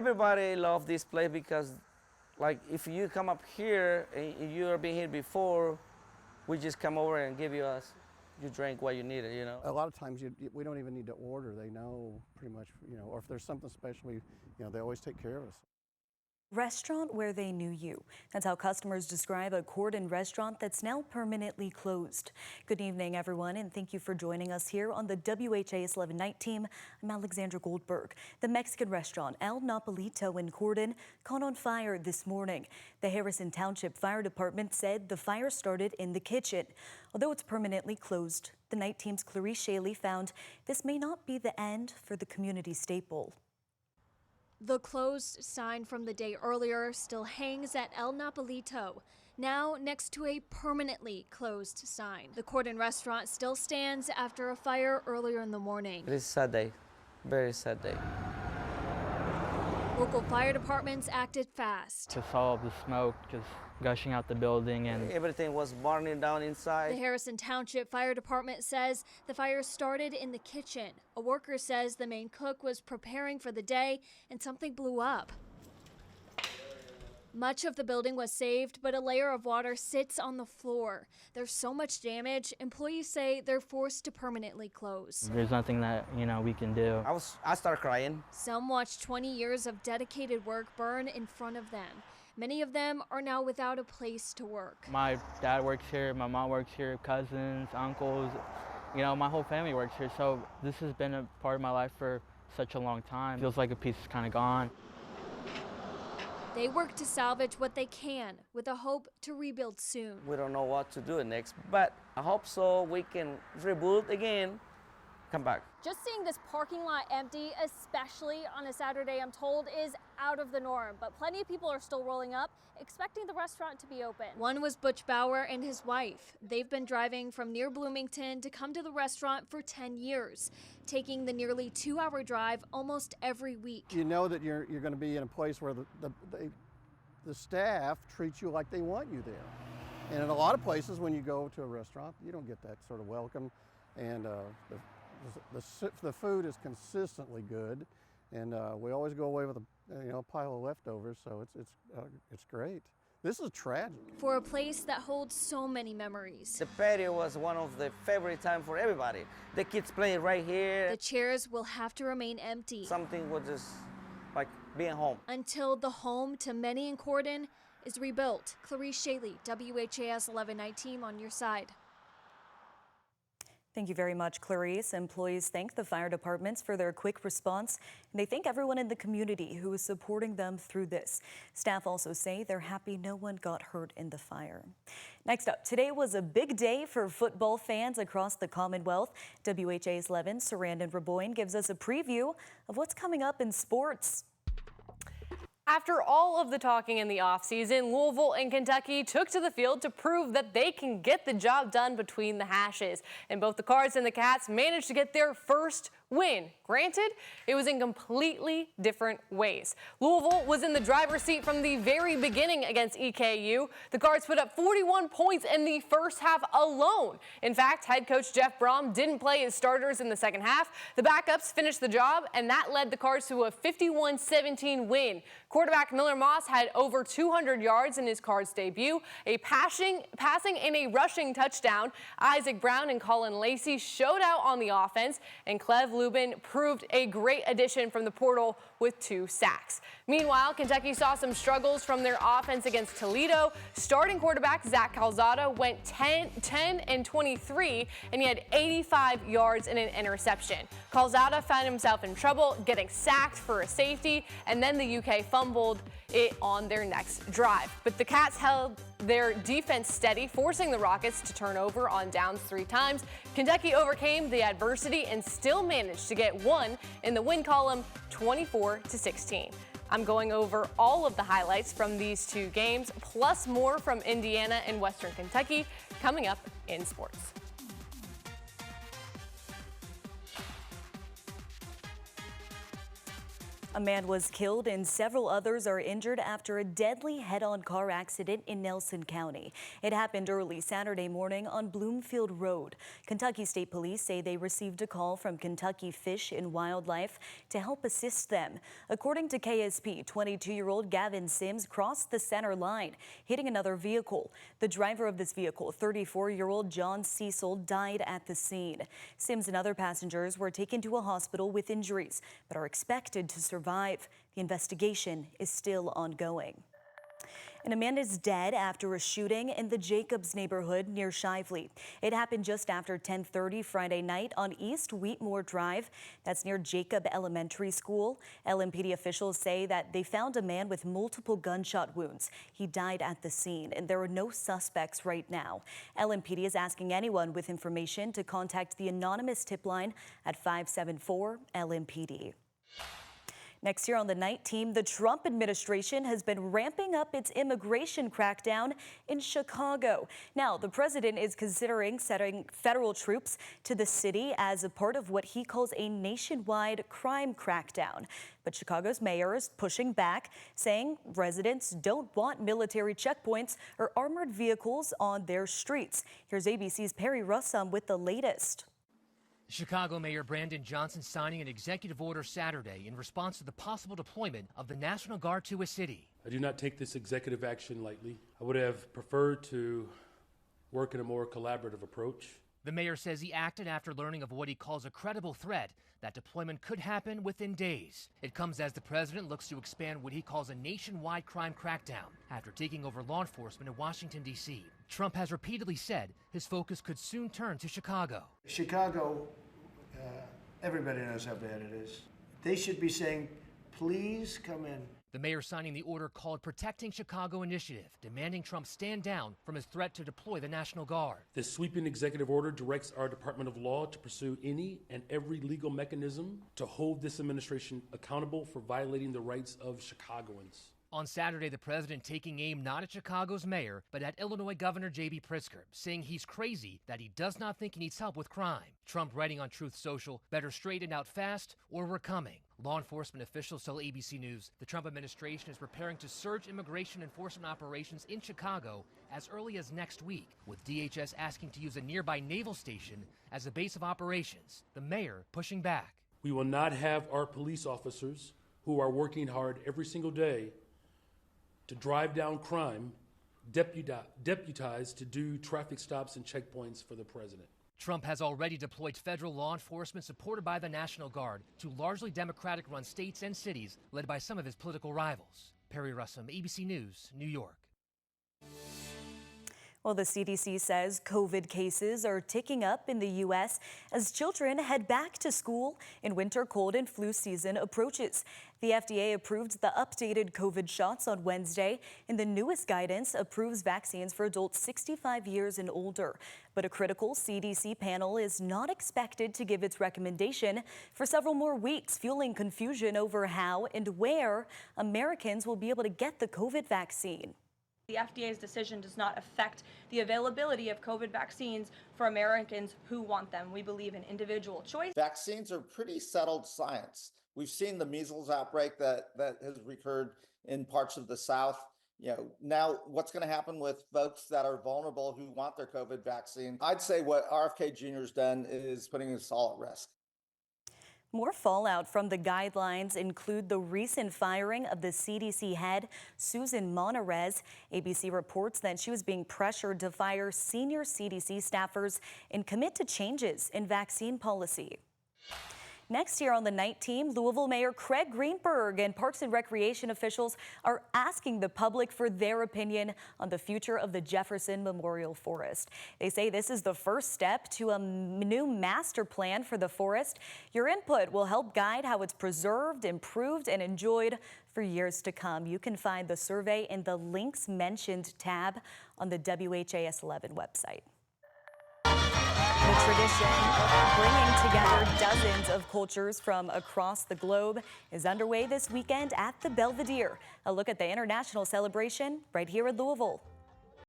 everybody loves this place because, like, if you come up here and you have been here before, we just come over and give you you drink what you need, you know. A lot of times we don't even need to order. They know pretty much, you know, or if there's something special, they always take care of us. Restaurant where they knew you. That's how customers describe a Cordon restaurant that's now permanently closed. Good evening, everyone, and thank you for joining us here on the WHAS11 Night Team. I'm Alexandra Goldberg. The Mexican restaurant El Nopalito in Cordon caught on fire this morning. The Harrison Township Fire Department said the fire started in the kitchen. Although it's permanently closed, the Night Team's Clarice Shaley found this may not be the end for the community staple. The closed sign from the day earlier still hangs at El Nopalito, now next to a permanently closed sign. The Cordon restaurant still stands after a fire earlier in the morning. It is a sad day, very sad day. Local fire departments acted fast. Just saw the smoke just gushing out the building, and everything was burning down inside. The Harrison Township Fire Department says the fire started in the kitchen. A worker says the main cook was preparing for the day and something blew up. Much of the building was saved, but a layer of water sits on the floor. There's so much damage, employees say they're forced to permanently close. There's nothing that, we can do. I started crying. Some watched 20 years of dedicated work burn in front of them. Many of them are now without a place to work. My dad works here, my mom works here, cousins, uncles, my whole family works here. So this has been a part of my life for such a long time. Feels like a piece is kind of gone. They work to salvage what they can with a hope to rebuild soon. We don't know what to do next, but I hope so we can rebuild again, come back. Just seeing this parking lot empty, especially on a Saturday, I'm told, is out of the norm. But plenty of people are still rolling up, expecting the restaurant to be open. One was Butch Bauer and his wife. They've been driving from near Bloomington to come to the restaurant for 10 years, taking the nearly 2-hour drive almost every week. You know that you're going to be in a place where the staff treats you like they want you there. And in a lot of places, when you go to a restaurant, you don't get that sort of welcome. And the food is consistently good, and we always go away with a pile of leftovers, so it's great. This is tragic. For a place that holds so many memories. The patio was one of the favorite time for everybody. The kids playing right here. The chairs will have to remain empty. Something was just like being home. Until the home to many in Cordon is rebuilt. Clarice Shaley, WHAS 11 Night Team, on your side. Thank you very much, Clarice. Employees thank the fire departments for their quick response, and they thank everyone in the community who is supporting them through this. Staff also say they're happy no one got hurt in the fire. Next up, today was a big day for football fans across the Commonwealth. WHAS 11 Sarandon Raboyne gives us a preview of what's coming up in sports. After all of the talking in the offseason, Louisville and Kentucky took to the field to prove that they can get the job done between the hashes. And both the Cards and the Cats managed to get their first win. Granted, it was in completely different ways. Louisville was in the driver's seat from the very beginning against EKU. The Cards put up 41 points in the first half alone. In fact, head coach Jeff Brom didn't play his starters in the second half. The backups finished the job, and that led the Cards to a 51-17 win. Quarterback Miller Moss had over 200 yards in his Cards debut, a passing and a rushing touchdown. Isaac Brown and Colin Lacey showed out on the offense, and Clev Lubin proved a great addition from the portal with 2 sacks. Meanwhile, Kentucky saw some struggles from their offense against Toledo. Starting quarterback Zach Calzada went 10-23, and he had 85 yards and an interception. Calzada found himself in trouble, getting sacked for a safety, and then the UK fumbled it on their next drive. But the Cats held their defense steady, forcing the Rockets to turn over on downs 3 times. Kentucky overcame the adversity and still managed to get one in the win column, 24-16. I'm going over all of the highlights from these 2 games, plus more from Indiana and Western Kentucky, coming up in sports. A man was killed and several others are injured after a deadly head-on car accident in Nelson County. It happened early Saturday morning on Bloomfield Road. Kentucky State Police say they received a call from Kentucky Fish and Wildlife to help assist them. According to KSP, 22-year-old Gavin Sims crossed the center line, hitting another vehicle. The driver of this vehicle, 34-year-old John Cecil, died at the scene. Sims and other passengers were taken to a hospital with injuries, but are expected to survive. The investigation is still ongoing. And a man is dead after a shooting in the Jacobs neighborhood near Shively. It happened just after 10:30 Friday night on East Wheatmore Drive. That's near Jacob Elementary School. LMPD officials say that they found a man with multiple gunshot wounds. He died at the scene, and there are no suspects right now. LMPD is asking anyone with information to contact the anonymous tip line at 574 LMPD. Next year on the night team, the Trump administration has been ramping up its immigration crackdown in Chicago. Now, the president is considering sending federal troops to the city as a part of what he calls a nationwide crime crackdown. But Chicago's mayor is pushing back, saying residents don't want military checkpoints or armored vehicles on their streets. Here's ABC's Perry Russum with the latest. Chicago Mayor Brandon Johnson signing an executive order Saturday in response to the possible deployment of the National Guard to a city. I do not take this executive action lightly. I would have preferred to work in a more collaborative approach. The mayor says he acted after learning of what he calls a credible threat that deployment could happen within days. It comes as the president looks to expand what he calls a nationwide crime crackdown after taking over law enforcement in Washington, D.C. Trump has repeatedly said his focus could soon turn to Chicago. Chicago, everybody knows how bad it is. They should be saying, please come in. The mayor signing the order called Protecting Chicago Initiative, demanding Trump stand down from his threat to deploy the National Guard. This sweeping executive order directs our Department of Law to pursue any and every legal mechanism to hold this administration accountable for violating the rights of Chicagoans. On Saturday, the president taking aim not at Chicago's mayor, but at Illinois Governor J.B. Pritzker, saying he's crazy that he does not think he needs help with crime. Trump writing on Truth Social, better straighten out fast or we're coming. Law enforcement officials tell ABC News the Trump administration is preparing to surge immigration enforcement operations in Chicago as early as next week, with DHS asking to use a nearby naval station as a base of operations. The mayor pushing back. We will not have our police officers, who are working hard every single day to drive down crime, deputized to do traffic stops and checkpoints for the president. Trump has already deployed federal law enforcement supported by the National Guard to largely Democratic-run states and cities led by some of his political rivals. Perry Russum, ABC News, New York. Well, the CDC says COVID cases are ticking up in the U.S. as children head back to school and winter cold and flu season approaches. The FDA approved the updated COVID shots on Wednesday, and the newest guidance approves vaccines for adults 65 years and older. But a critical CDC panel is not expected to give its recommendation for several more weeks, fueling confusion over how and where Americans will be able to get the COVID vaccine. The FDA's decision does not affect the availability of COVID vaccines for Americans who want them. We believe in individual choice. Vaccines are pretty settled science. We've seen the measles outbreak that has recurred in parts of the South. Now what's going to happen with folks that are vulnerable who want their COVID vaccine? I'd say what RFK Jr.'s done is putting us all at risk. More fallout from the guidelines include the recent firing of the CDC head, Susan Monarez. ABC reports that she was being pressured to fire senior CDC staffers and commit to changes in vaccine policy. Next year on the night team, Louisville Mayor Craig Greenberg and Parks and Recreation officials are asking the public for their opinion on the future of the Jefferson Memorial Forest. They say this is the first step to a new master plan for the forest. Your input will help guide how it's preserved, improved, and enjoyed for years to come. You can find the survey in the links mentioned tab on the WHAS11 website. The tradition of bringing together dozens of cultures from across the globe is underway this weekend at the Belvedere. A look at the international celebration right here in Louisville.